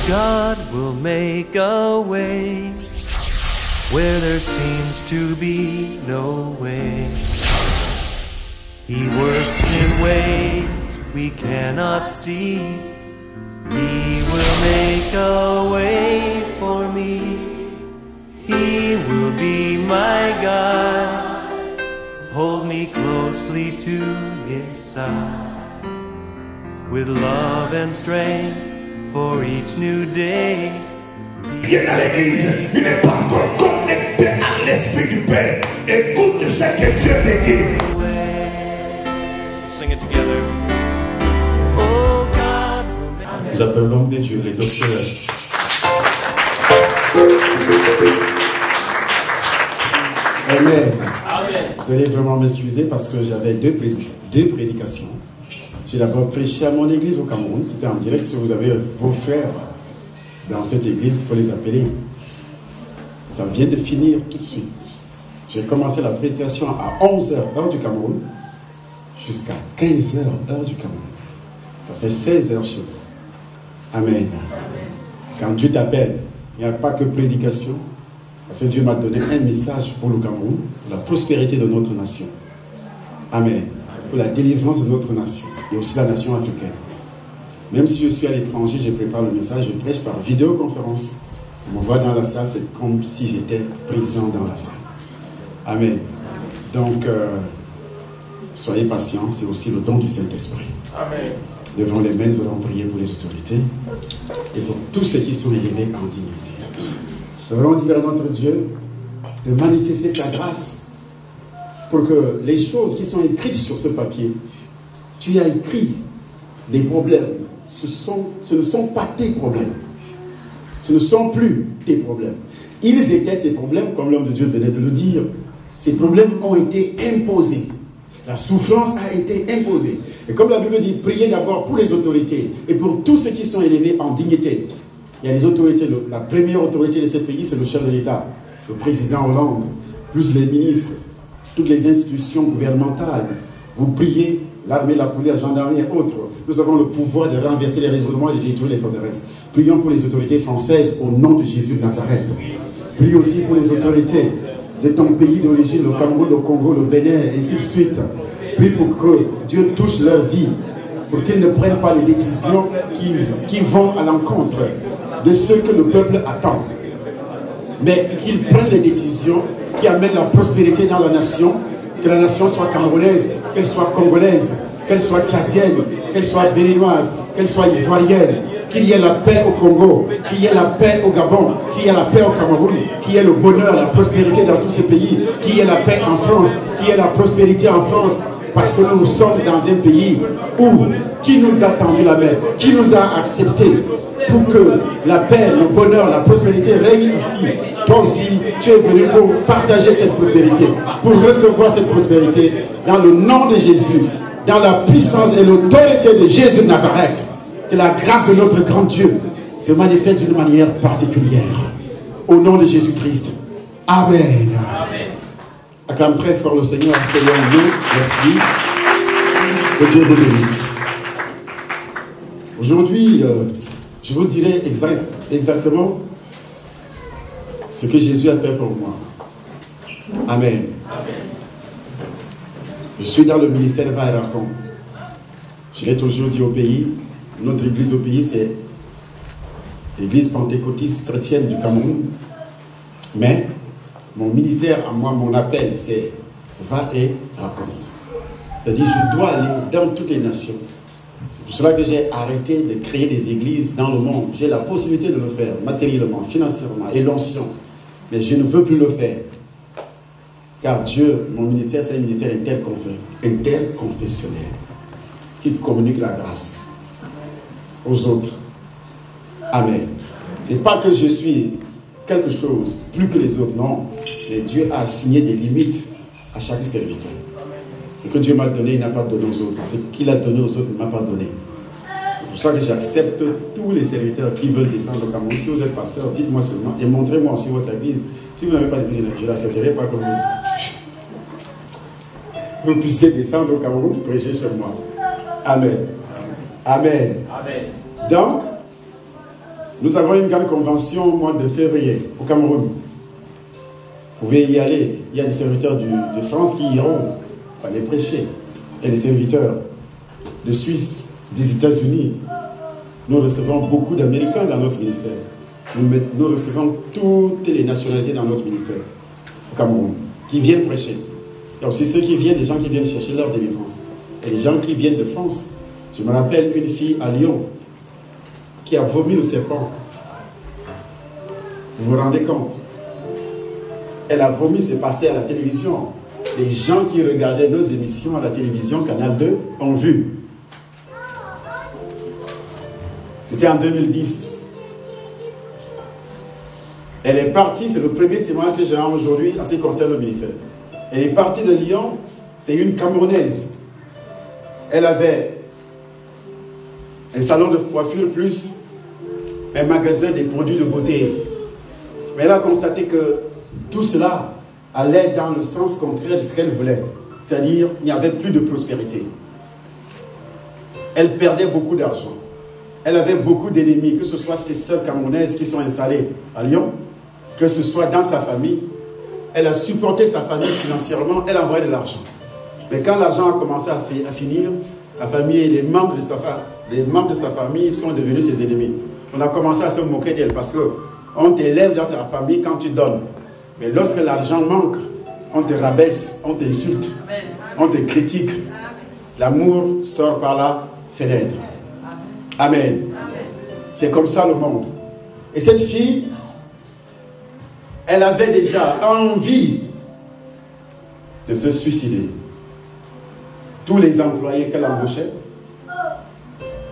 God will make a way where there seems to be no way. He works in ways we cannot see. He will make a way for me. He will be my God. Hold me closely to His side. With love and strength for each new day. Viens à l'église, il n'est pas encore connecté à l'Esprit du Père. Écoute ce que Dieu te dit. Sing it together. Oh God. Nous appelons l'homme de Dieu, les docteurs. Amen. Amen. Vous allez vraiment m'excuser parce que j'avais deux prédications. J'ai d'abord prêché à mon église au Cameroun. C'était en direct. Si vous avez vos frères dans cette église, il faut les appeler. Ça vient de finir tout de suite. J'ai commencé la prédication à 11h, heure du Cameroun, jusqu'à 15h, heure du Cameroun. Ça fait 16 heures chez vous. Amen. Quand Dieu t'appelle, il n'y a pas que prédication. Parce que Dieu m'a donné un message pour le Cameroun, pour la prospérité de notre nation. Amen. Pour la délivrance de notre nation et aussi la nation africaine. Même si je suis à l'étranger, je prépare le message, je prêche par vidéoconférence. On me voit dans la salle, c'est comme si j'étais présent dans la salle. Amen. Donc, soyez patients, c'est aussi le don du Saint-Esprit. Amen. Devant les mains, nous allons prier pour les autorités et pour tous ceux qui sont élevés en dignité. Nous allons dire à notre Dieu de manifester sa grâce pour que les choses qui sont écrites sur ce papier, tu as écrit des problèmes. Ce ne sont pas tes problèmes. Ce ne sont plus tes problèmes. Ils étaient tes problèmes, comme l'homme de Dieu venait de le dire. Ces problèmes ont été imposés. La souffrance a été imposée. Et comme la Bible dit, priez d'abord pour les autorités et pour tous ceux qui sont élevés en dignité. Il y a les autorités. La première autorité de ce pays, c'est le chef de l'État, le président Hollande, plus les ministres, toutes les institutions gouvernementales. Vous priez, l'armée, la police, la gendarmerie et autres. Nous avons le pouvoir de renverser les raisonnements et de détruire les forteresses. Prions pour les autorités françaises au nom de Jésus de Nazareth. Prie aussi pour les autorités de ton pays d'origine, le Cameroun, le Congo, le Bénin, et ainsi de suite. Prie pour que Dieu touche leur vie, pour qu'ils ne prennent pas les décisions qui vont à l'encontre de ce que le peuple attend. Mais qu'ils prennent les décisions qui amènent la prospérité dans la nation, que la nation soit camerounaise, qu'elle soit congolaise, qu'elle soit tchadienne, qu'elle soit béninoise, qu'elle soit ivoirienne, qu'il y ait la paix au Congo, qu'il y ait la paix au Gabon, qu'il y ait la paix au Cameroun, qu'il y ait le bonheur, la prospérité dans tous ces pays, qu'il y ait la paix en France, qu'il y ait la prospérité en France, parce que nous sommes dans un pays où, qui nous a tendu la main, qui nous a acceptés pour que la paix, le bonheur, la prospérité règne ici. Toi aussi, tu es venu pour partager cette prospérité, pour recevoir cette prospérité dans le nom de Jésus, dans la puissance et l'autorité de Jésus de Nazareth. Que la grâce de notre grand Dieu se manifeste d'une manière particulière. Au nom de Jésus-Christ. Amen. Amen. Acclame très fort le Seigneur. Seigneur, nous, merci. Que Dieu vous bénisse. Aujourd'hui, je vous dirai exactement ce que Jésus a fait pour moi. Amen. Je suis dans le ministère Va et Raconte. Je l'ai toujours dit au pays. Notre église au pays, c'est l'église pentecôtiste chrétienne du Cameroun. Mais mon ministère à moi, mon appel, c'est Va et Raconte. C'est-à-dire, je dois aller dans toutes les nations. C'est pour cela que j'ai arrêté de créer des églises dans le monde. J'ai la possibilité de le faire, matériellement, financièrement, et l'onction. Mais je ne veux plus le faire. Car Dieu, mon ministère, c'est un ministère interconfessionnel qui communique la grâce aux autres. Amen. C'est pas que je suis quelque chose plus que les autres, non. Mais Dieu a assigné des limites à chaque serviteur. Ce que Dieu m'a donné, il n'a pas donné aux autres. Ce qu'il a donné aux autres, il ne m'a pas donné. C'est pour ça que j'accepte tous les serviteurs qui veulent descendre au Cameroun. Si vous êtes pasteur, dites-moi seulement et montrez-moi aussi votre église. Si vous n'avez pas d'église, je ne l'accepterai pas comme vous puissiez descendre au Cameroun, prêcher chez moi. Amen. Amen. Amen. Donc, Nous avons une grande convention au mois de février au Cameroun. Vous pouvez y aller. Il y a des serviteurs de France qui iront aller prêcher. Il y a des serviteurs de Suisse, des États-Unis. Nous recevons beaucoup d'Américains dans notre ministère. Nous recevons toutes les nationalités dans notre ministère au Cameroun qui viennent prêcher. Donc c'est ceux qui viennent, des gens qui viennent chercher leur délivrance. Et les gens qui viennent de France. Je me rappelle une fille à Lyon qui a vomi le serpent. Vous vous rendez compte? Elle a vomi, c'est passé à la télévision. Les gens qui regardaient nos émissions à la télévision, Canal 2, ont vu. C'était en 2010. Elle est partie, c'est le premier témoignage que j'ai aujourd'hui en ce qui concerne le ministère. Elle est partie de Lyon, c'est une Camerounaise. Elle avait un salon de coiffure plus un magasin des produits de beauté. Mais elle a constaté que tout cela allait dans le sens contraire de ce qu'elle voulait. C'est-à-dire, il n'y avait plus de prospérité. Elle perdait beaucoup d'argent. Elle avait beaucoup d'ennemis, que ce soit ses sœurs camerounaises qui sont installées à Lyon, que ce soit dans sa famille. Elle a supporté sa famille financièrement, elle envoyait de l'argent. Mais quand l'argent a commencé à finir, la famille et les membres de sa famille sont devenus ses ennemis. On a commencé à se moquer d'elle parce qu'on t'élève dans ta famille quand tu donnes. Mais lorsque l'argent manque, on te rabaisse, on t'insulte, on te critique. L'amour sort par la fenêtre. Amen. C'est comme ça le monde. Et cette fille, elle avait déjà envie de se suicider. Tous les employés qu'elle embauchait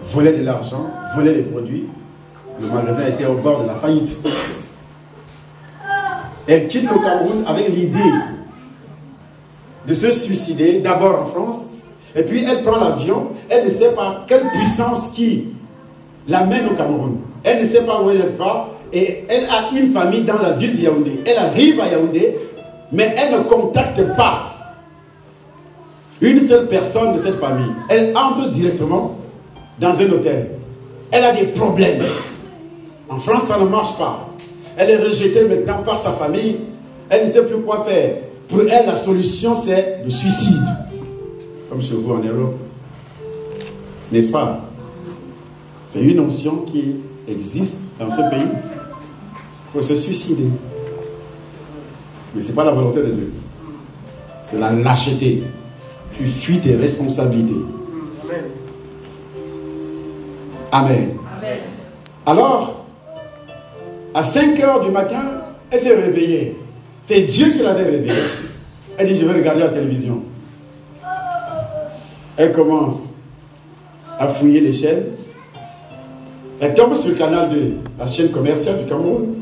volaient de l'argent, volaient les produits. Le magasin était au bord de la faillite. Elle quitte le Cameroun avec l'idée de se suicider, d'abord en France, et puis elle prend l'avion, elle ne sait pas quelle puissance qui l'amène au Cameroun. Elle ne sait pas où elle va, et elle a une famille dans la ville de Yaoundé. Elle arrive à Yaoundé, mais elle ne contacte pas une seule personne de cette famille. Elle entre directement dans un hôtel. Elle a des problèmes. En France, ça ne marche pas. Elle est rejetée maintenant par sa famille. Elle ne sait plus quoi faire. Pour elle, la solution, c'est le suicide. Comme chez vous en Europe. N'est-ce pas? C'est une notion qui existe dans ce pays. Il faut se suicider. Mais ce n'est pas la volonté de Dieu. C'est la lâcheté. Tu fuis tes responsabilités. Amen. Amen. Alors, à 5 heures du matin, elle s'est réveillée. C'est Dieu qui l'avait réveillée. Elle dit, je vais regarder la télévision. Elle commence à fouiller les chaînes. Elle tombe sur le canal 2, la chaîne commerciale du Cameroun.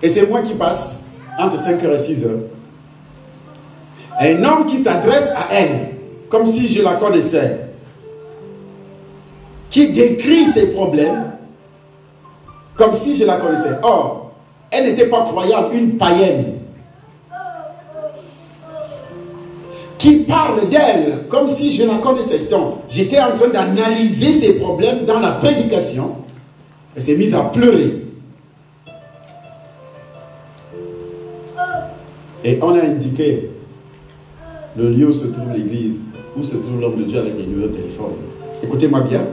Et c'est moi qui passe entre 5h et 6h. Un homme qui s'adresse à elle, comme si je la connaissais, qui décrit ses problèmes, comme si je la connaissais. Or, elle n'était pas croyante, une païenne, qui parle d'elle, comme si je la connaissais. Donc, j'étais en train d'analyser ses problèmes dans la prédication. Elle s'est mise à pleurer. Et on a indiqué le lieu où se trouve l'église, où se trouve l'homme de Dieu avec les numéros de téléphone. Écoutez-moi bien.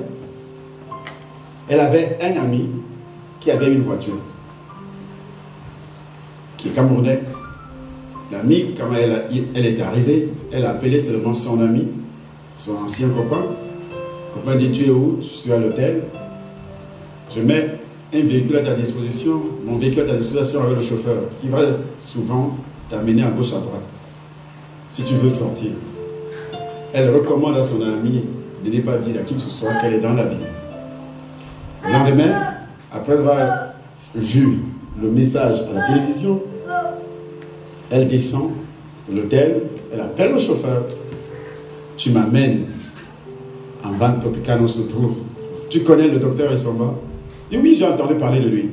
Elle avait un ami qui avait une voiture, qui est camerounais. L'ami, quand elle est arrivée, elle a appelé seulement son ami, son ancien copain. Le copain dit, tu es où? Je suis à l'hôtel. Je mets un véhicule à ta disposition, mon véhicule à ta disposition avec le chauffeur, qui va souvent t'amener à gauche, à droite, si tu veux sortir. Elle recommande à son ami de ne pas dire à qui que ce soit qu'elle est dans la vie. Le lendemain, après avoir vu le message à la télévision, elle descend de l'hôtel, elle appelle le chauffeur. Tu m'amènes en Van Topicano se trouve. Tu connais le docteur Essomba? Et oui, j'ai entendu parler de lui.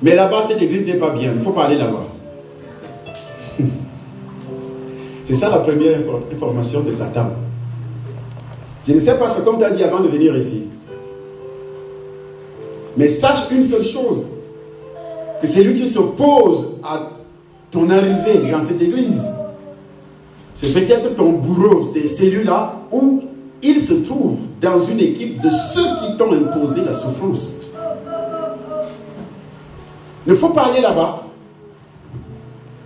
Mais là-bas, cette église n'est pas bien. Il faut pas aller là-bas. C'est ça la première information de Satan. Je ne sais pas ce qu'on t'a dit avant de venir ici. Mais sache une seule chose, que celui qui s'oppose à ton arrivée dans cette église, c'est peut-être ton bourreau, c'est celui-là où il se trouve dans une équipe de ceux qui t'ont imposé la souffrance. Il faut pas aller là-bas.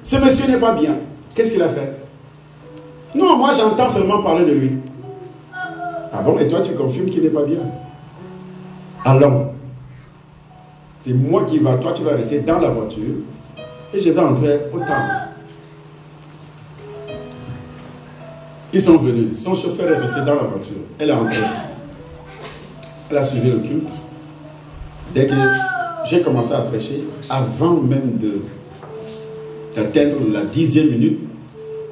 Ce monsieur n'est pas bien. Qu'est-ce qu'il a fait? Non, moi j'entends seulement parler de lui. Ah bon, et toi tu confirmes qu'il n'est pas bien? Allons. C'est moi qui va, toi tu vas rester dans la voiture et je vais entrer au temple. Ils sont venus, son chauffeur est resté dans la voiture. Elle est entrée. Elle a suivi le culte. Dès que j'ai commencé à prêcher, avant même d'atteindre la 10e minute,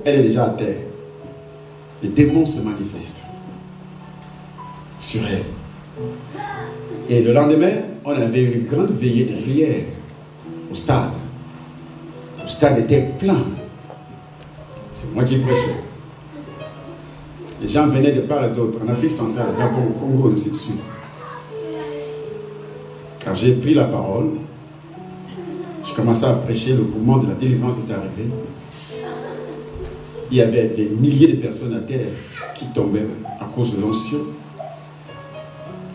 elle est déjà à terre. Les démons se manifestent sur elle. Et le lendemain, on avait une grande veillée de prière au stade. Le stade était plein. C'est moi qui prêchais. Les gens venaient de part et d'autre, en Afrique centrale, Gabon, Congo, ainsi de suite. Quand j'ai pris la parole, je commençais à prêcher, le mouvement de la délivrance était arrivé. Il y avait des milliers de personnes à terre qui tombaient à cause de l'onction.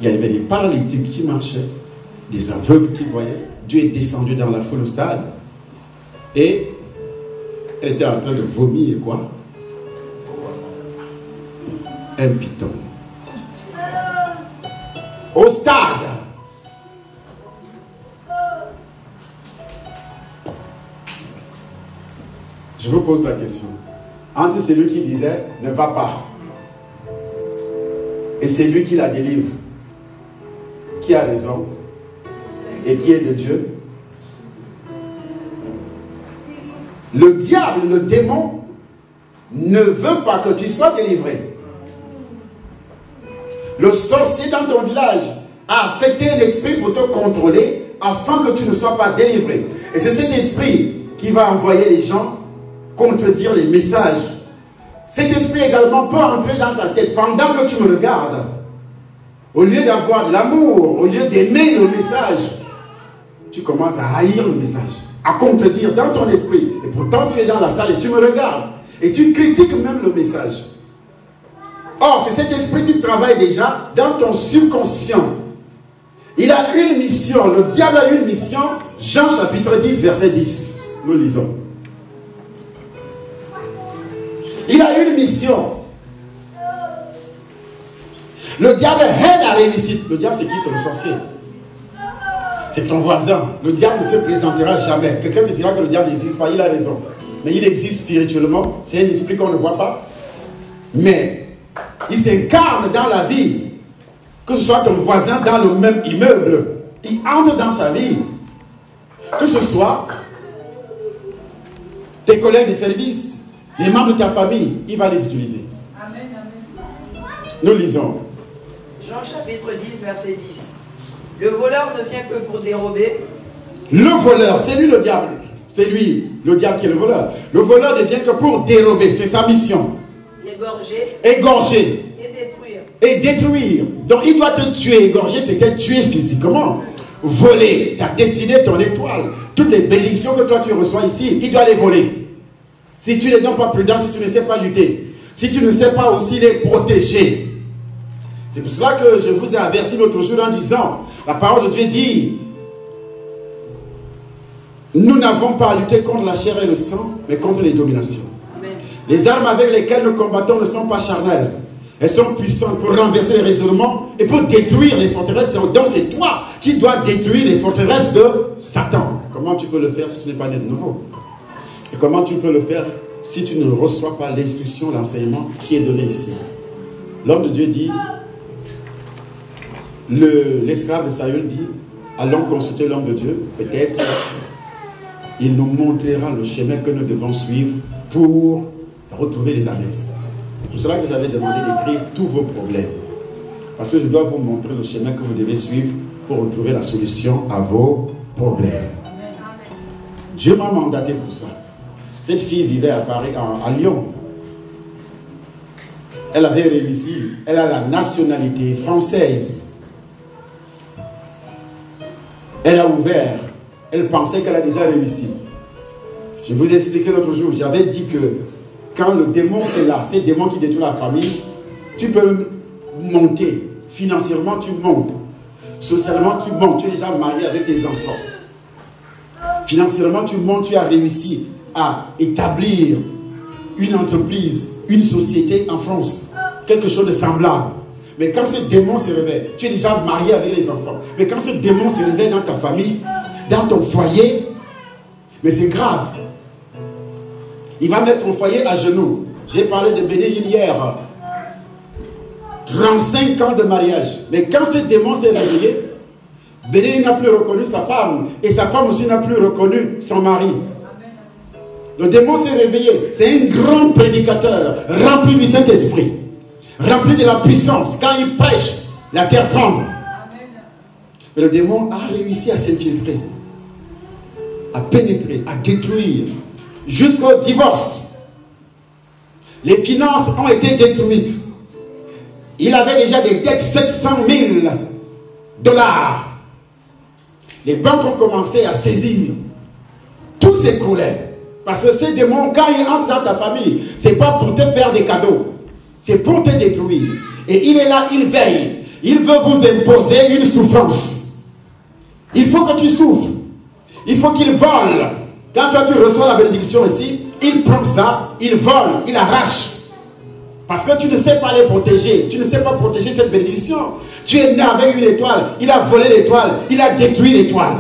Il y avait des paralytiques qui marchaient, des aveugles qui voyaient. Dieu est descendu dans la foule au stade. Et elle était en train de vomir quoi? Un python. Au stade. Je vous pose la question. Entre celui qui disait ne va pas et celui qui la délivre, qui a raison et qui est de Dieu? Le diable, le démon, ne veut pas que tu sois délivré. Le sorcier dans ton village a affecté un esprit pour te contrôler afin que tu ne sois pas délivré. Et c'est cet esprit qui va envoyer les gens contredire les messages. Cet esprit également peut entrer dans ta tête pendant que tu me regardes. Au lieu d'avoir de l'amour, au lieu d'aimer le message, tu commences à haïr le message, à contredire dans ton esprit. Et pourtant tu es dans la salle et tu me regardes. Et tu critiques même le message. Or, c'est cet esprit qui travaille déjà dans ton subconscient. Il a une mission. Le diable a une mission. Jean chapitre 10, verset 10. Nous lisons. Il a une mission. Le diable hait la réussite. Le diable, c'est qui? C'est le sorcier. C'est ton voisin. Le diable ne se présentera jamais. Quelqu'un te dira que le diable n'existe pas. Il a raison. Mais il existe spirituellement. C'est un esprit qu'on ne voit pas. Mais il s'incarne dans la vie. Que ce soit ton voisin dans le même immeuble. Il entre dans sa vie. Que ce soit tes collègues de service, les membres de ta famille, il va les utiliser. Amen, amen. Nous lisons. Jean chapitre 10, verset 10. Le voleur ne vient que pour dérober. Le voleur, c'est lui le diable. C'est lui, le diable qui est le voleur. Le voleur ne vient que pour dérober, c'est sa mission. Égorger. Égorger. Et détruire. Et détruire. Donc il doit te tuer. Égorger, c'est te tuer physiquement. Voler, ta destinée, ton étoile. Toutes les bénédictions que toi tu reçois ici, il doit les voler. Si tu n'es donc pas prudent, si tu ne sais pas lutter, si tu ne sais pas aussi les protéger. C'est pour cela que je vous ai averti l'autre jour en disant, la parole de Dieu dit, nous n'avons pas à lutter contre la chair et le sang, mais contre les dominations. Amen. Les armes avec lesquelles nous combattons ne sont pas charnelles. Elles sont puissantes pour renverser les raisonnements et pour détruire les forteresses. Donc c'est toi qui dois détruire les forteresses de Satan. Comment tu peux le faire si tu n'es pas né de nouveau? Et comment tu peux le faire si tu ne reçois pas l'instruction, l'enseignement qui est donné ici? L'homme de Dieu dit, l'esclave de Saül dit, allons consulter l'homme de Dieu, peut-être il nous montrera le chemin que nous devons suivre pour retrouver les annexes. C'est pour cela que j'avais demandé d'écrire tous vos problèmes. Parce que je dois vous montrer le chemin que vous devez suivre pour retrouver la solution à vos problèmes. Dieu m'a mandaté pour ça. Cette fille vivait à Paris, à Lyon. Elle avait réussi. Elle a la nationalité française. Elle a ouvert. Elle pensait qu'elle a déjà réussi. Je vous ai expliqué l'autre jour, j'avais dit que quand le démon est là, c'est le démon qui détruit la famille, tu peux monter. Financièrement, tu montes. Socialement, tu montes. Tu es déjà marié avec tes enfants. Financièrement, tu montes, tu as réussi à établir une entreprise, une société en France. Quelque chose de semblable. Mais quand ce démon se réveille, tu es déjà marié avec les enfants. Mais quand ce démon se réveille dans ta famille, dans ton foyer, mais c'est grave. Il va mettre ton foyer à genoux. J'ai parlé de Bénéine hier. 35 ans de mariage. Mais quand ce démon s'est réveillé, Bénéine n'a plus reconnu sa femme. Et sa femme aussi n'a plus reconnu son mari. Le démon s'est réveillé. C'est un grand prédicateur, rempli du Saint-Esprit, rempli de la puissance. Quand il prêche, la terre tremble. Mais le démon a réussi à s'infiltrer, à pénétrer, à détruire, jusqu'au divorce. Les finances ont été détruites. Il avait déjà des dettes, 700 000 $. Les banques ont commencé à saisir. Tout s'écroulait. Parce que ces démons, quand ils entrent dans ta famille, ce n'est pas pour te faire des cadeaux. C'est pour te détruire. Et il est là, il veille. Il veut vous imposer une souffrance. Il faut que tu souffres. Il faut qu'il vole. Quand toi tu reçois la bénédiction ici, il prend ça, il vole, il arrache. Parce que tu ne sais pas les protéger. Tu ne sais pas protéger cette bénédiction. Tu es né avec une étoile. Il a volé l'étoile. Il a détruit l'étoile.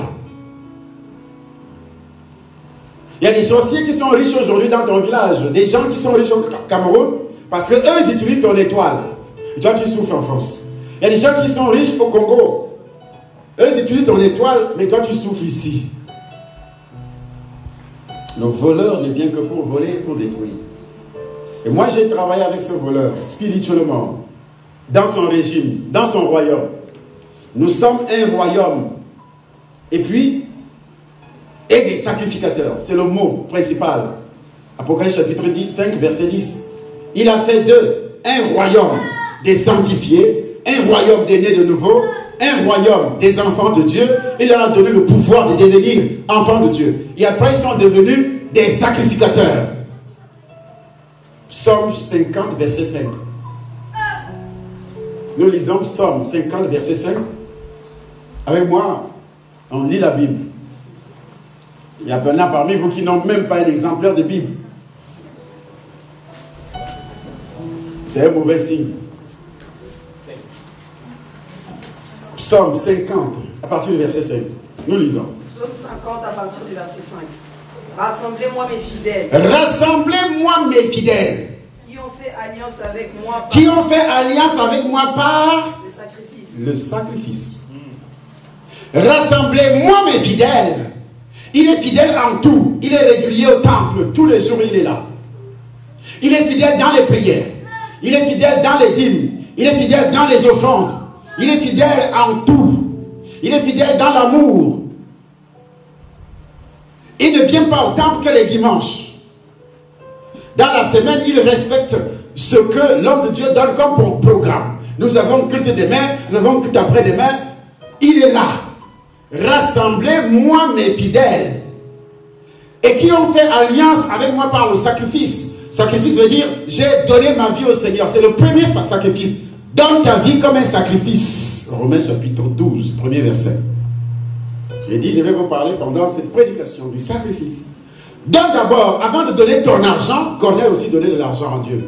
Il y a des sorciers qui sont riches aujourd'hui dans ton village. Des gens qui sont riches au Cameroun. Parce qu'eux, ils utilisent ton étoile. Et toi, tu souffres en France. Il y a des gens qui sont riches au Congo. Eux, ils utilisent ton étoile. Mais toi, tu souffres ici. Le voleur ne vient que pour voler et pour détruire. Et moi, j'ai travaillé avec ce voleur spirituellement, dans son régime, dans son royaume. Nous sommes un royaume. Et puis, et des sacrificateurs. C'est le mot principal. Apocalypse chapitre 5, verset 10. Il a fait d'eux un royaume des sanctifiés, un royaume des nés de nouveau, un royaume des enfants de Dieu. Il leur a donné le pouvoir de devenir enfants de Dieu. Et après, ils sont devenus des sacrificateurs. Psaume 50, verset 5. Nous lisons Psaume 50, verset 5. Avec moi, on lit la Bible. Il y a Bernard parmi vous qui n'ont même pas un exemplaire de Bible. C'est un mauvais signe. Psaume 50, à partir du verset 5. Nous lisons. Psaume 50, à partir du verset 5. Rassemblez-moi mes fidèles. Rassemblez-moi mes fidèles. Qui ont fait alliance avec moi par Qui ont fait alliance avec moi par le sacrifice. le sacrifice. Rassemblez-moi mes fidèles. Il est fidèle en tout. Il est régulier au temple. Tous les jours, il est là. Il est fidèle dans les prières. Il est fidèle dans les dîmes. Il est fidèle dans les offrandes. Il est fidèle en tout. Il est fidèle dans l'amour. Il ne vient pas au temple que les dimanches. Dans la semaine, il respecte ce que l'homme de Dieu donne comme programme. Nous avons culte demain, nous avons culte après-demain. Il est là. Rassemblez-moi mes fidèles. Et qui ont fait alliance avec moi par le sacrifice. Sacrifice veut dire, j'ai donné ma vie au Seigneur. C'est le premier sacrifice. Donne ta vie comme un sacrifice. Romains chapitre 12, premier verset. J'ai dit, je vais vous parler pendant cette prédication du sacrifice. Donne d'abord, avant de donner ton argent, Corneille aussi donnait de l'argent à Dieu.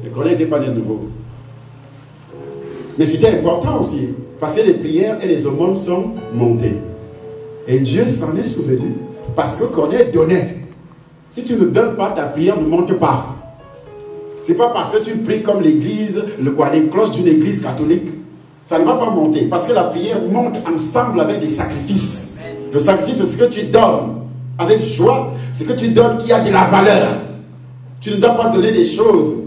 Et Corneille n'était pas né de nouveau. Mais c'était important aussi, parce que les prières et les aumônes sont montées. Et Dieu s'en est souvenu, parce que Corneille donnait. Si tu ne donnes pas, ta prière ne monte pas. Ce n'est pas parce que tu pries comme l'église, les cloches d'une église catholique. Ça ne va pas monter, parce que la prière monte ensemble avec les sacrifices. Le sacrifice, c'est ce que tu donnes avec joie, ce que tu donnes qui a de la valeur. Tu ne dois pas donner des choses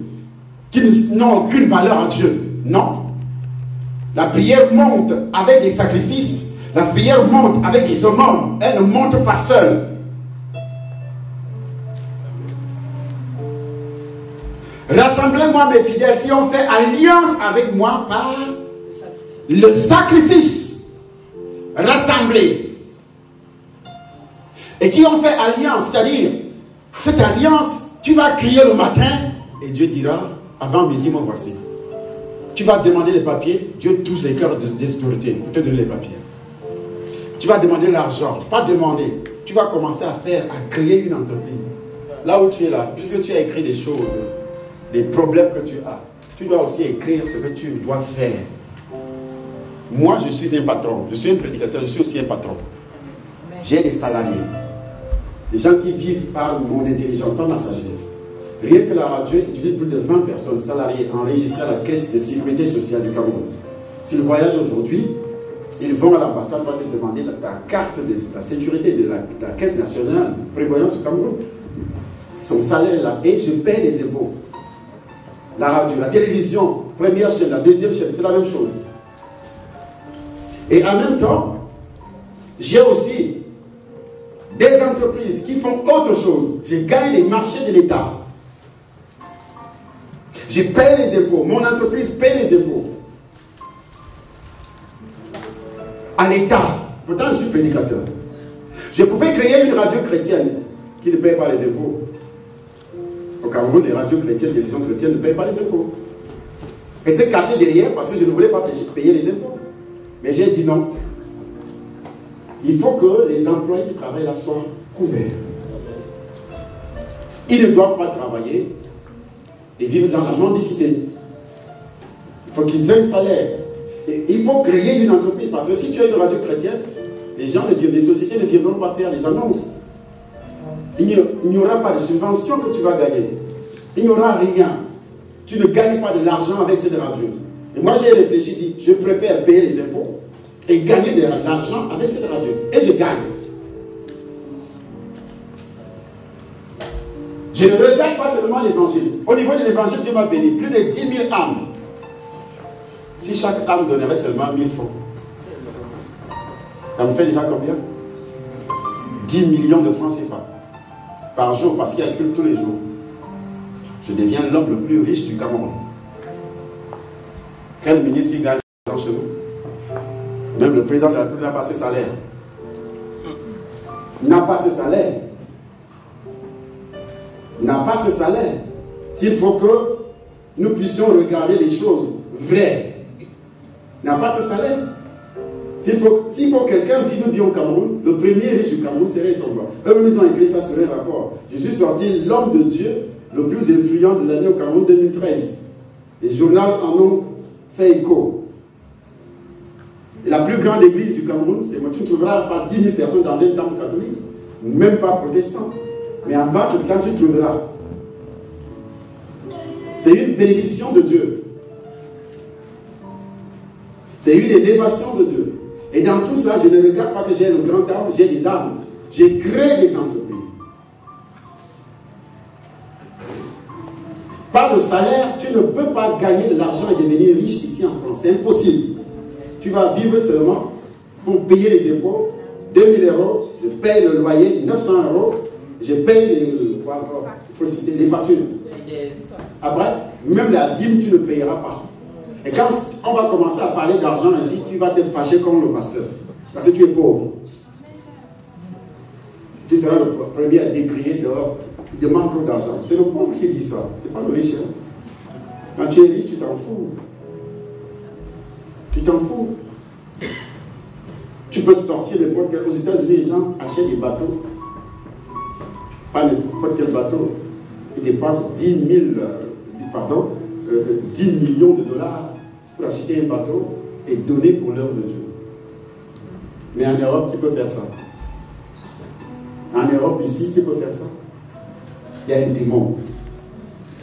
qui n'ont aucune valeur à Dieu. Non. La prière monte avec les sacrifices. La prière monte avec les aumônes. Elle ne monte pas seule. Rassemblez-moi mes fidèles qui ont fait alliance avec moi par le sacrifice. Rassemblez. et qui ont fait alliance, c'est-à-dire, cette alliance, tu vas crier le matin, et Dieu dira, avant midi, moi voici. Tu vas demander les papiers, Dieu touche les cœurs des autorités pour te donner les papiers. Tu vas demander l'argent, pas demander. Tu vas commencer à créer une entreprise. Là où tu es là, puisque tu as écrit des choses, des problèmes que tu as, tu dois aussi écrire ce que tu dois faire. Moi, je suis un patron, je suis un prédicateur, je suis aussi un patron. J'ai des salariés, des gens qui vivent par mon intelligence, par ma sagesse. Rien que la radio utilise plus de 20 personnes salariées enregistrées à la caisse de sécurité sociale du Cameroun. S'ils voyagent aujourd'hui, ils vont à l'ambassade, vont te demander ta carte de la sécurité de la caisse nationale de prévoyance du Cameroun. Son salaire est là et je paie les impôts. La radio, la télévision, première chaîne, la deuxième chaîne, c'est la même chose. Et en même temps, j'ai aussi des entreprises qui font autre chose. Je gagne les marchés de l'État. Je paie les impôts. Mon entreprise paie les impôts. À l'État. Pourtant, je suis prédicateur. Je pouvais créer une radio chrétienne qui ne paye pas les impôts. Au Cameroun, les radios chrétiennes, les télévisions chrétiennes ne payent pas les impôts. Et c'est caché derrière parce que je ne voulais pas payer les impôts. Mais j'ai dit non. Il faut que les employés qui travaillent là soient couverts. Ils ne doivent pas travailler et vivre dans la mendicité. Il faut qu'ils aient un salaire. Et il faut créer une entreprise parce que si tu as une radio chrétienne, les sociétés ne viendront pas faire les annonces. Il n'y aura pas de subvention que tu vas gagner. Il n'y aura rien. Tu ne gagnes pas de l'argent avec cette radio. Et moi j'ai réfléchi, dit, je préfère payer les impôts et gagner de l'argent avec cette radio. Et je gagne. Je ne regarde pas seulement l'évangile. Au niveau de l'évangile, Dieu m'a béni. Plus de 10 000 âmes. Si chaque âme donnerait seulement 1000 francs, ça me fait déjà combien? 10 millions de francs CFA par jour, parce qu'il y a culte tous les jours. Je deviens l'homme le plus riche du Cameroun. Quel ministre qui gagne l'argent chez nous? Même le président de la République n'a pas ses salaires. N'a pas ses salaires. N'a pas ses salaires. S'il faut que nous puissions regarder les choses vraies, n'a pas ses salaires. S'il faut que quelqu'un vive bien au Cameroun, le premier riche du Cameroun serait son roi. Eux-mêmes, ils ont écrit ça sur un rapport. Je suis sorti l'homme de Dieu le plus influent de l'année au Cameroun 2013. Les journaux en ont fait écho. Et la plus grande église du Cameroun, c'est moi. Tu ne trouveras pas 10 000 personnes dans un temple catholique, même pas protestant. Mais en Vatican, tu trouveras. C'est une bénédiction de Dieu. C'est une élévation de Dieu. Et dans tout ça, je ne regarde pas que j'ai le grand arbre, j'ai des arbres. J'ai créé des entreprises. Par le salaire, tu ne peux pas gagner de l'argent et devenir riche ici en France. C'est impossible. Tu vas vivre seulement pour payer les impôts, 2000 €, je paye le loyer, 900 €, je paye les factures. Après, même la dîme, tu ne payeras pas. Et quand on va commencer à parler d'argent ainsi, tu vas te fâcher comme le pasteur. Parce que tu es pauvre. Tu seras le premier à décrier dehors. Il demande trop d'argent. C'est le pauvre qui dit ça. C'est pas le riche. Hein? Quand tu es riche, tu t'en fous. Tu t'en fous. Tu peux sortir n'importe quel. Aux États-Unis, les gens achètent des bateaux. Pas n'importe quel bateau. Ils dépensent 10 millions de dollars pour acheter un bateau et donner pour l'œuvre de Dieu. Mais en Europe, qui peut faire ça? En Europe, ici, qui peut faire ça? Il y a un démon.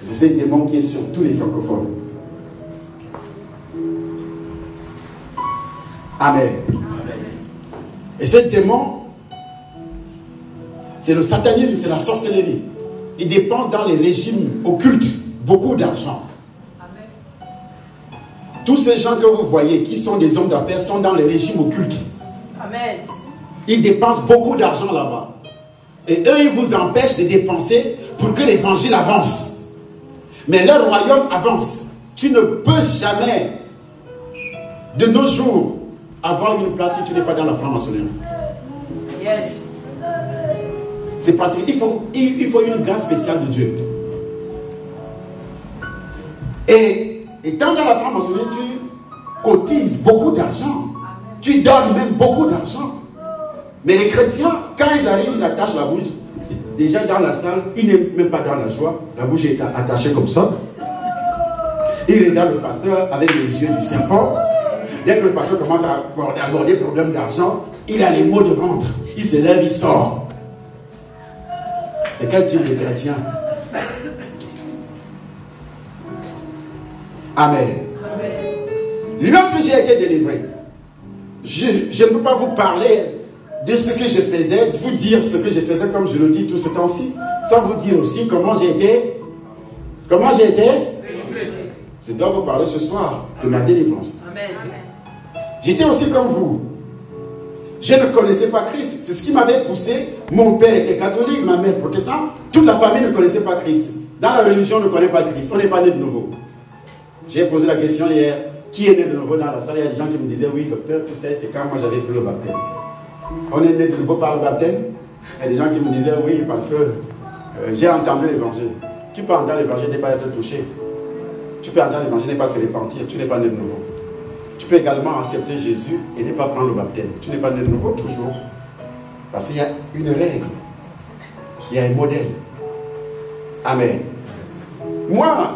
C'est ce démon qui est sur tous les francophones. Amen. Et ce démon, c'est le satanisme, c'est la sorcellerie. Il dépense dans les régimes occultes beaucoup d'argent. Tous ces gens que vous voyez qui sont des hommes d'affaires sont dans les régimes occultes. Amen. Ils dépensent beaucoup d'argent là-bas. Et eux, ils vous empêchent de dépenser pour que l'évangile avance. Mais leur royaume avance. Tu ne peux jamais, de nos jours, avoir une place si tu n'es pas dans la franc-maçonnerie. Yes. C'est pratique. Il faut une grâce spéciale de Dieu. Et étant dans la franc-maçonnerie, tu cotises beaucoup d'argent. Tu donnes même beaucoup d'argent. Mais les chrétiens, quand ils arrivent, ils attachent la bouche. Déjà dans la salle, ils n'aiment même pas dans la joie. La bouche est attachée comme ça. Ils regardent le pasteur avec les yeux du Saint-Paul. Dès que le pasteur commence à aborder le problème d'argent, il a les mots de ventre. Il se lève, il sort. C'est quel type de chrétien? Amen. Lorsque j'ai été délivré, je ne peux pas vous parler de ce que je faisais, vous dire ce que je faisais comme je le dis tout ce temps-ci, sans vous dire aussi comment j'ai été. Comment j'ai été? Je dois vous parler ce soir de ma délivrance. Amen. J'étais aussi comme vous. Je ne connaissais pas Christ. C'est ce qui m'avait poussé. Mon père était catholique, ma mère protestante. Toute la famille ne connaissait pas Christ. Dans la religion, on ne connaît pas Christ. On n'est pas né de nouveau. J'ai posé la question hier. Qui est né de nouveau dans la salle? Il y a des gens qui me disaient, oui, docteur, tu sais, c'est quand moi j'avais pris le baptême. On est né de nouveau par le baptême. Il y a des gens qui me disaient, oui, parce que j'ai entendu l'évangile. Tu peux entendre l'évangile et ne pas être touché. Tu peux entendre l'évangile et ne pas se repentir. Tu n'es pas né de nouveau. Tu peux également accepter Jésus et ne pas prendre le baptême. Tu n'es pas né de nouveau toujours. Parce qu'il y a une règle. Il y a un modèle. Amen. Moi,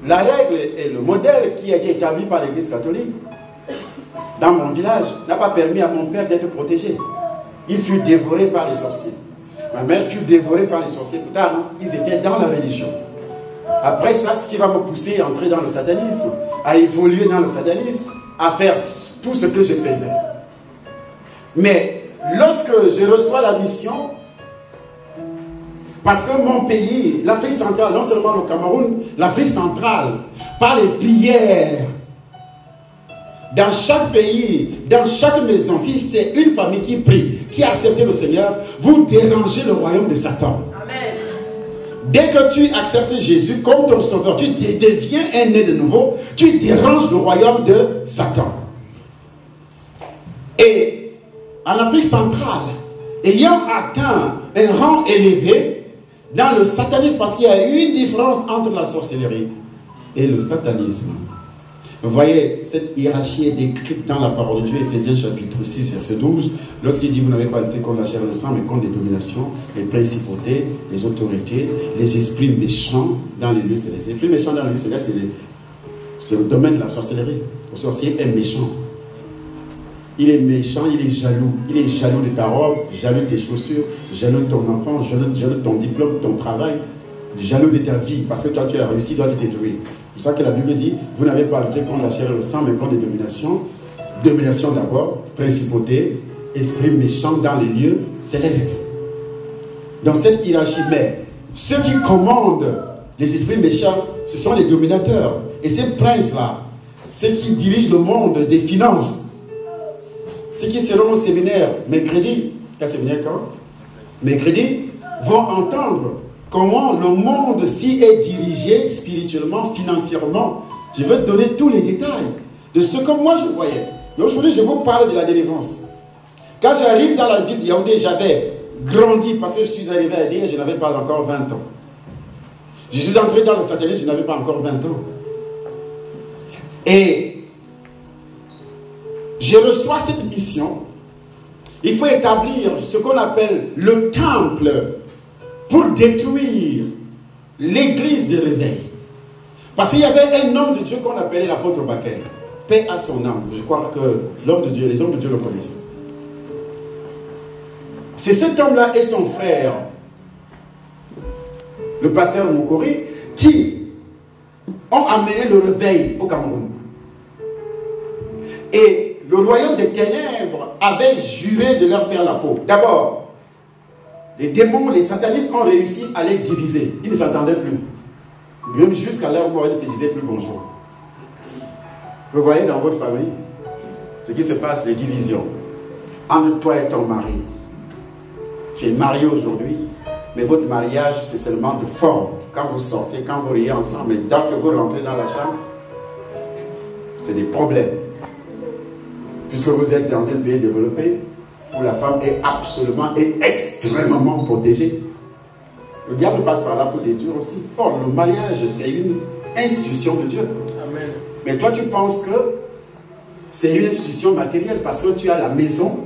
la règle et le modèle qui a été établi par l'Église catholique dans mon village n'a pas permis à mon père d'être protégé. Il fut dévoré par les sorciers. Ma mère fut dévorée par les sorciers. Plus tard, ils étaient dans la religion. Après ça, ce qui va me pousser à entrer dans le satanisme, à évoluer dans le satanisme, à faire tout ce que je faisais. Mais lorsque je reçois la mission, parce que mon pays, l'Afrique centrale, non seulement le Cameroun, l'Afrique centrale, par les prières, dans chaque pays, dans chaque maison, si c'est une famille qui prie, qui a accepté le Seigneur, vous dérangez le royaume de Satan. Amen. Dès que tu acceptes Jésus comme ton sauveur, tu deviens un né de nouveau, tu déranges le royaume de Satan. Et en Afrique centrale, ayant atteint un rang élevé dans le satanisme, parce qu'il y a une différence entre la sorcellerie et le satanisme. Vous voyez, cette hiérarchie est décrite dans la parole de Dieu, Éphésiens chapitre 6, verset 12, lorsqu'il dit, vous n'avez pas lutté contre la chair et le sang, mais contre les dominations, les principautés, les autorités, les esprits méchants dans les lieux célestes. Les esprits méchants dans les lieux célestes, c'est le domaine de la sorcellerie. Le sorcier est méchant. Il est méchant, il est jaloux. Il est jaloux de ta robe, jaloux de tes chaussures, jaloux de ton enfant, jaloux de ton diplôme, de ton travail, jaloux de ta vie, parce que toi tu as réussi, toi tu t'es détruit. C'est pour ça que la Bible dit, vous n'avez pas lutté contre la chair et le sang, mais contre les dominations. Domination d'abord, principauté, esprit méchant dans les lieux célestes. Dans cette hiérarchie, mais ceux qui commandent les esprits méchants, ce sont les dominateurs. Et ces princes-là, ceux qui dirigent le monde des finances, ceux qui seront au séminaire mercredi, quel séminaire quand? Mercredi, vont entendre comment le monde-ci est dirigé spirituellement, financièrement. Je vais te donner tous les détails de ce que moi je voyais. Mais aujourd'hui, je vous parle de la délivrance. Quand j'arrive dans la ville de Yaoundé, j'avais grandi parce que je suis arrivé à Yaoundé, je n'avais pas encore 20 ans. Je suis entré dans le satellite, je n'avais pas encore 20 ans. Et je reçois cette mission. Il faut établir ce qu'on appelle le temple pour détruire l'église de réveil. Parce qu'il y avait un homme de Dieu qu'on appelait l'apôtre Bakel. Paix à son âme. Je crois que l'homme de Dieu, les hommes de Dieu le connaissent. C'est cet homme-là et son frère, le pasteur Moukori, qui ont amené le réveil au Cameroun. Et le royaume des ténèbres avait juré de leur faire la peau. D'abord, les démons, les satanistes ont réussi à les diviser. Ils ne s'entendaient plus. Même jusqu'à l'heure où ils ne se disaient plus bonjour. Vous voyez dans votre famille ce qui se passe, les divisions. Entre toi et ton mari. Tu es marié aujourd'hui, mais votre mariage, c'est seulement de forme. Quand vous sortez, quand vous riez ensemble, mais dès que vous rentrez dans la chambre, c'est des problèmes. Puisque vous êtes dans un pays développé, où la femme est absolument et extrêmement protégée. Le diable passe par là pour détruire aussi. Or, le mariage, c'est une institution de Dieu. Amen. Mais toi, tu penses que c'est une institution matérielle parce que tu as la maison,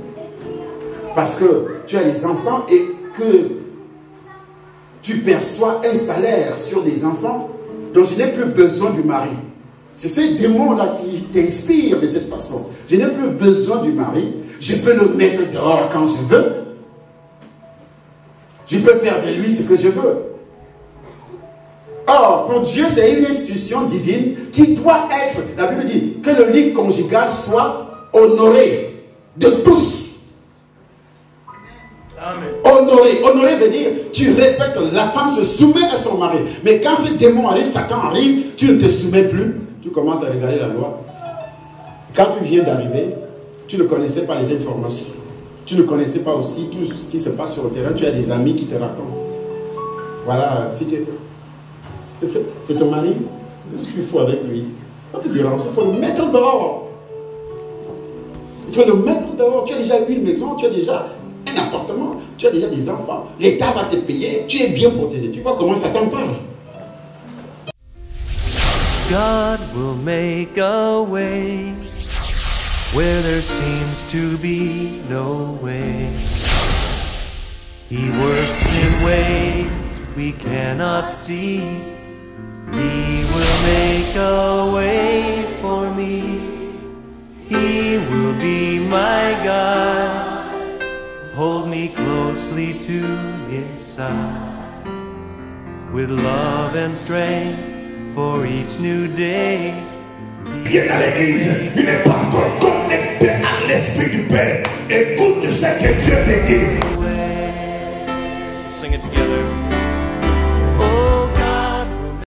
parce que tu as les enfants et que tu perçois un salaire sur des enfants. Donc, je n'ai plus besoin du mari. C'est ces démons-là qui t'inspirent de cette façon. Je n'ai plus besoin du mari. Je peux le mettre dehors quand je veux. Je peux faire de lui ce que je veux. Or, pour Dieu, c'est une institution divine qui doit être, la Bible dit, que le lit conjugal soit honoré de tous. Amen. Honoré. Honoré veut dire, tu respectes, la femme se soumet à son mari. Mais quand ce démon arrive, Satan arrive, tu ne te soumets plus. Tu commences à regarder la loi. Quand tu viens d'arriver, tu ne connaissais pas les informations. Tu ne connaissais pas aussi tout ce qui se passe sur le terrain. Tu as des amis qui te racontent. Voilà, si tu... C'est ton mari. Qu'est-ce qu'il faut avec lui? On te dira, il faut le mettre dehors. Il faut le mettre dehors. Tu as déjà eu une maison, tu as déjà un appartement, tu as déjà des enfants. L'État va te payer, tu es bien protégé. Tu vois comment Satan parle. God will make a way where there seems to be no way. He works in ways we cannot see. He will make a way for me. He will be my God. Hold me closely to His side. With love and strength for each new day. Viens à l'église, il n'est pas encore connecté à l'Esprit du Père. Écoute ce que Dieu te dit. Sing it together.